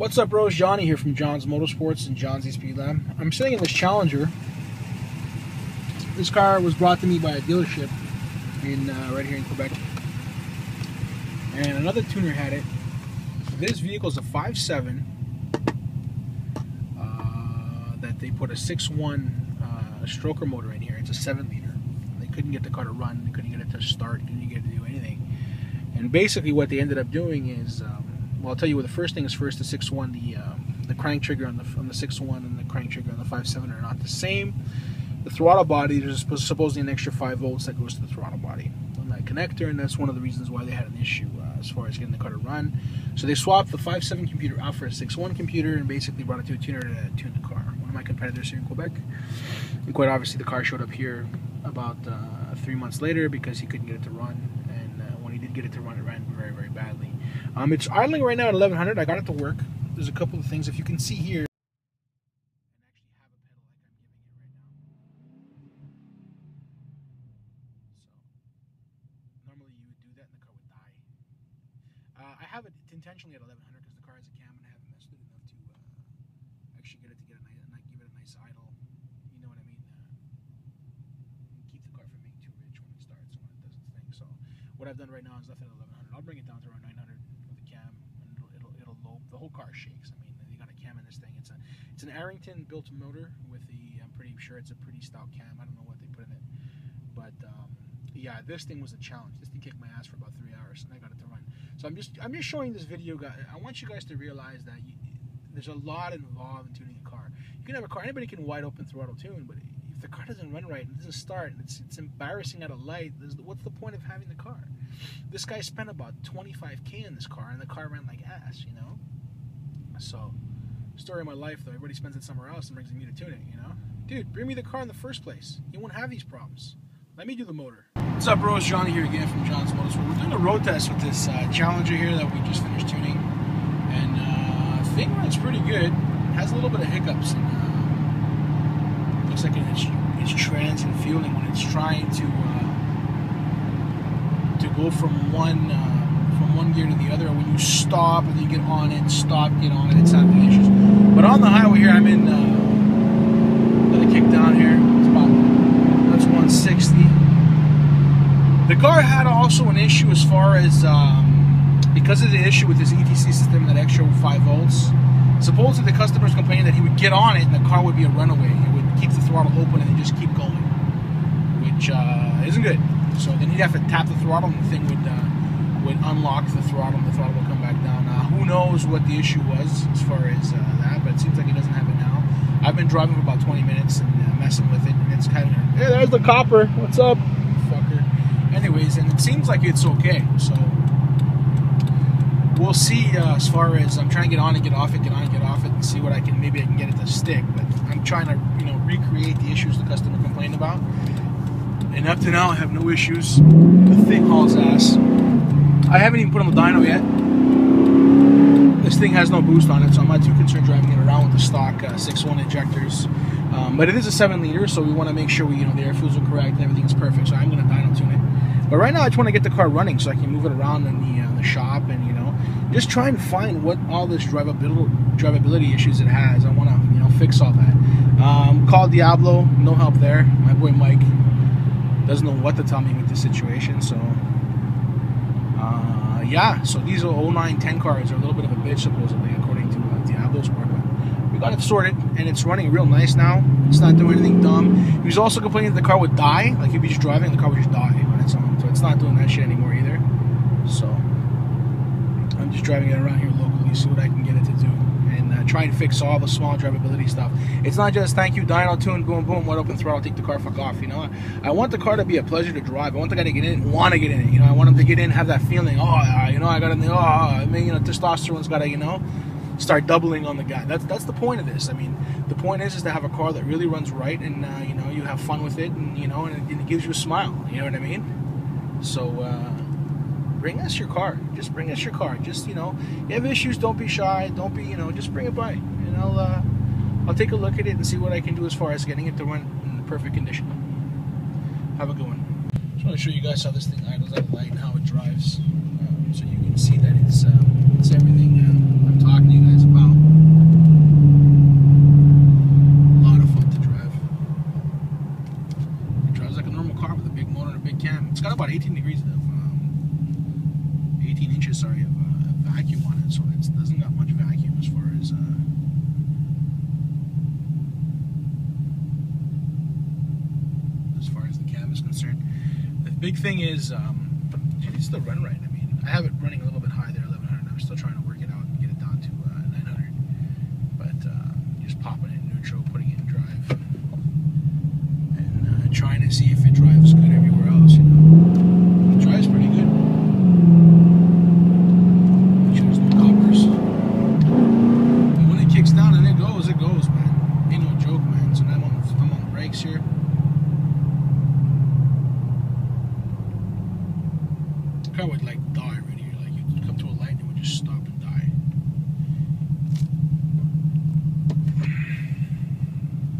What's up, bros? Johnny here from John's Motorsports and John's Speed Lab. I'm sitting in this Challenger. This car was brought to me by a dealership in right here in Quebec, and another tuner had it. This vehicle is a 5.7 that they put a 6.1 stroker motor in here. It's a 7-liter. They couldn't get the car to run. They couldn't get it to start. Couldn't get it to do anything. And basically, what they ended up doing is, well, I'll tell you what. The first thing is first. The 6.1, the crank trigger on the 6.1 and the crank trigger on the 5.7 are not the same. The throttle body, there's supposedly an extra 5 volts that goes to the throttle body on that connector, and that's one of the reasons why they had an issue as far as getting the car to run. So they swapped the 5.7 computer out for a 6.1 computer and basically brought it to a tuner to tune the car. One of my competitors here in Quebec, and quite obviously the car showed up here about 3 months later because he couldn't get it to run, and when he did get it to run, it ran very, very badly. It's idling right now at 1100. I got it to work. There's a couple of things. If you can see here, I have it intentionally at 1100 because the car has a cam and I haven't messed with it enough to actually get it to give it a nice idle. You know what I mean? Keep the car from being too rich when it starts and when it does its thing. So what I've done right now is left it at 1100. I'll bring it down to around 900 with the cam, and it'll low. The whole car shakes. I mean, you got a cam in this thing. It's an Arrington built motor with the. I'm pretty sure it's a pretty stout cam. I don't know what they put in it, but yeah, this thing was a challenge. This thing kicked my ass for about 3 hours, and I got it to run. So I'm just showing this video, guys. I want you guys to realize that there's a lot involved in tuning a car. You can have a car, anybody can wide open throttle tune, but if the car doesn't run right and doesn't start, and it's embarrassing at a light, what's the point of having the car? This guy spent about 25K in this car, and the car ran like ass, you know? So, story of my life, though. Everybody spends it somewhere else and brings me to tune it, you know? Dude, bring me the car in the first place. You won't have these problems. Let me do the motor. What's up, bros? Johnny here again from John's Motorsports. We're doing a road test with this Challenger here that we just finished tuning, and the thing runs pretty good. It has a little bit of hiccups, and looks like it's transient fueling when it's trying to go from one gear to the other. When you stop and you get on it, stop, get on it, it's having issues. But on the highway here, I'm in. Let it kick down here. It's about 160. The car had also an issue as far as because of the issue with this ETC system, that extra 5 volts. Supposedly the customers complaining that he would get on it and the car would be a runaway. It would keep the throttle open and then just keep going, which isn't good. So then he'd have to tap the throttle and the thing would unlock the throttle and the throttle would come back down. Who knows what the issue was as far as that, but it seems like he doesn't have it now. I've been driving for about 20 minutes and messing with it, and it's kind of, hey, there's the copper. What's up, fucker? Anyways, and it seems like it's okay. So we'll see. As far as I'm trying to get on and get off it, get on and get off it, and see what maybe I can get it to stick. But I'm trying to, recreate the issues the customer complained about. And up to now, I have no issues. The thing hauls ass. I haven't even put on the dyno yet. This thing has no boost on it, so I'm not too concerned driving it around with the stock 6.1 injectors. But it is a 7-liter, so we want to make sure the air fuels are correct and everything is perfect. So I'm going to dyno tune it. But right now, I just want to get the car running so I can move it around in the shop and just try and find what all this drivability issues it has. I want to fix all that. Called Diablo, no help there. My boy Mike doesn't know what to tell me with this situation. So yeah, so these 0910 cars are a little bit of a bitch supposedly, according to Diablo's report. We got it sorted, and it's running real nice now. It's not doing anything dumb. He was also complaining that the car would die, like he'd be just driving and the car would just die on its own. So it's not doing that shit anymore either. So I'm just driving it around here locally, see what I can get it to do, and try and fix all the small drivability stuff. It's not just thank you, dyno tune, boom, boom, wide open throttle, take the car, fuck off. I want the car to be a pleasure to drive. I want the guy to get in and want to get in it. I want him to get in, have that feeling. Oh, I got in. Testosterone's got to, start doubling on the guy. That's the point of this. I mean, the point is to have a car that really runs right, and you have fun with it, and and it gives you a smile. You know what I mean? So bring us your car. Just bring us your car. Just you have issues, don't be shy. Don't be just bring it by, and I'll take a look at it and see what I can do as far as getting it to run in the perfect condition. Have a good one. Just want to show you guys how this thing idles at light and how it drives, so you can see that it's everything I'm talking talking to you guys about. A lot of fun to drive. It drives like a normal car with a big motor and a big cam. It's got about 18 degrees of 18 inches, sorry, of vacuum on it, so it doesn't got much vacuum as far as the cam is concerned. The big thing is, it's the run right. I mean, I have it running a little bit high there, 1100. I'm still trying to work it out and get it down to 900. But just popping it in neutral, putting it in drive, and trying to see if it drives good everywhere else. You know, it drives pretty good. Make sure there's no coppers. But when it kicks down and it goes, man. Ain't no joke, man. So now I'm on the brakes here. The car would like die right here. Like you'd come to a light and it would just stop and die.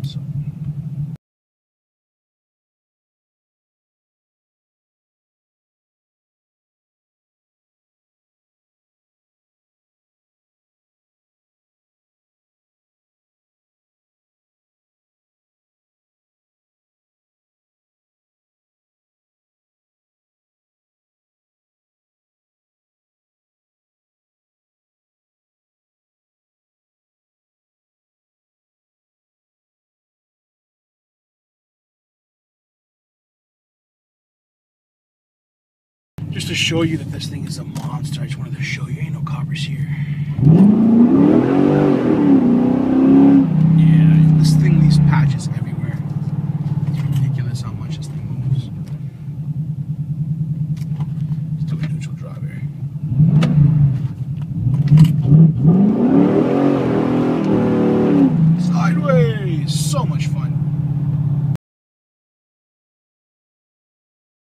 So just to show you that this thing is a monster, I just wanted to show you, ain't no coppers here. Yeah, this thing leaves patches everywhere. It's ridiculous how much this thing moves. Let's do a neutral drive here. Sideways! So much fun.